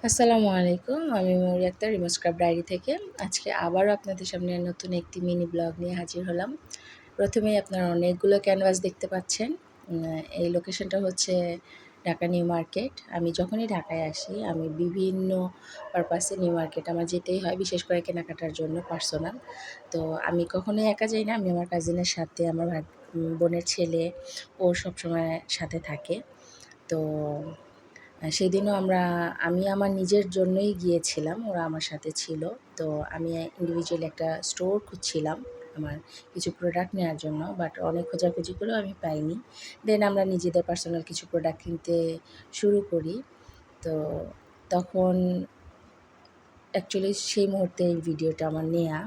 আসসালামু আলাইকুম। আমি মৌরি আক্তার রিমো স্ক্রাব ডায়েরি থেকে। আজকে আবারও আপনাদের সামনে নতুন একটি মিনি ব্লগ নিয়ে হাজির হলাম। প্রথমেই আপনারা অনেকগুলো ক্যানভাস দেখতে পাচ্ছেন। এই লোকেশনটা হচ্ছে ঢাকা নিউ মার্কেট। আমি যখনই ঢাকায় আসি আমি বিভিন্ন পারপাসে নিউ মার্কেট আমার যেতেই হয়, বিশেষ করে কেনাকাটার জন্য পার্সোনাল। তো আমি কখনোই একা যাই না, আমি আমার কাজিনের সাথে, আমার বোনের ছেলে ও সবসময় সাথে থাকে। তো সেদিনও আমি আমার নিজের জন্যই গিয়েছিলাম, ওরা আমার সাথে ছিল। তো আমি ইন্ডিভিজুয়ালি একটা স্টোর খুঁজছিলাম আমার কিছু প্রোডাক্ট নেওয়ার জন্য, বাট অনেক খোঁজাখুঁজি করেও আমি পাইনি। দেন আমরা নিজেদের পার্সোনাল কিছু প্রোডাক্ট কিনতে শুরু করি। তো তখন অ্যাকচুয়ালি সেই মুহূর্তে এই ভিডিওটা আমার নেয়া।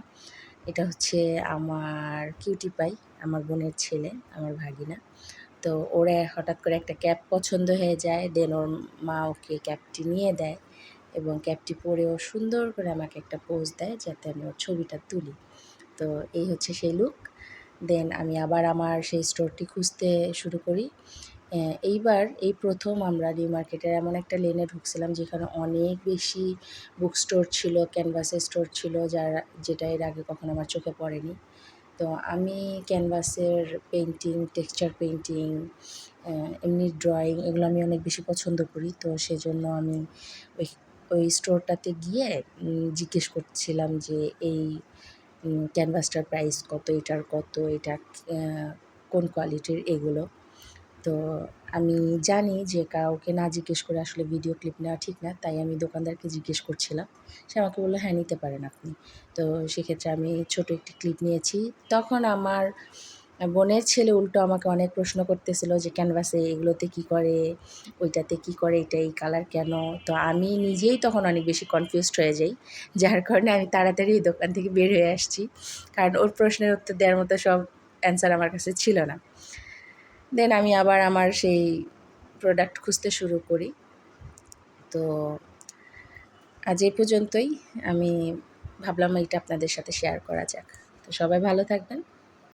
এটা হচ্ছে আমার কিউটি পাই, আমার বোনের ছেলে, আমার ভাগিনা। তো ওরা হঠাৎ করে একটা ক্যাপ পছন্দ হয়ে যায়, দেন ওর মা ওকে ক্যাপটি নিয়ে দেয় এবং ক্যাপটি পরে ও সুন্দর করে আমাকে একটা পোজ দেয় যাতে আমি ওর ছবিটা তুলি। তো এই হচ্ছে সেই লুক। দেন আমি আবার আমার সেই স্টোরটি খুঁজতে শুরু করি। এইবার এই প্রথম আমরা নিউ মার্কেটের এমন একটা লেনে ঢুকছিলাম যেখানে অনেক বেশি বুক স্টোর ছিল, ক্যানভাসের স্টোর ছিল, যেটা এর আগে কখনো আমার চোখে পড়েনি। তো আমি ক্যানভাসের পেইন্টিং, টেক্সচার পেইন্টিং, এমনি ড্রয়িং এগুলো আমি অনেক বেশি পছন্দ করি। তো সেজন্য আমি ওই ওই স্টোরটাতে গিয়ে জিজ্ঞেস করছিলাম যে এই ক্যানভাসটার প্রাইস কত, এটার কত, এটা কোন কোয়ালিটির, এগুলো। তো আমি জানি যে কাউকে না জিজ্ঞেস করে আসলে ভিডিও ক্লিপ নেওয়া ঠিক না, তাই আমি দোকানদারকে জিজ্ঞেস করছিলাম। সে আমাকে বললো, হ্যাঁ, নিতে পারেন আপনি। তো সেক্ষেত্রে আমি ছোটো একটি ক্লিপ নিয়েছি। তখন আমার বোনের ছেলে উল্টো আমাকে অনেক প্রশ্ন করতেছিল যে ক্যানভাসে এগুলোতে কী করে, ওইটাতে কী করে, এটা এই কালার কেন। তো আমি নিজেই তখন অনেক বেশি কনফিউজড হয়ে যাই, যার কারণে আমি তাড়াতাড়ি এই দোকান থেকে বের হয়ে আসছি, কারণ ওর প্রশ্নের উত্তর দেওয়ার মতো সব অ্যান্সার আমার কাছে ছিল না। দেন আমি আবার আমার সেই প্রোডাক্ট খুঁজতে শুরু করি। তো আজ এই পর্যন্তই। আমি ভাবলাম এইটা আপনাদের সাথে শেয়ার করা যাক। তো সবাই ভালো থাকবেন।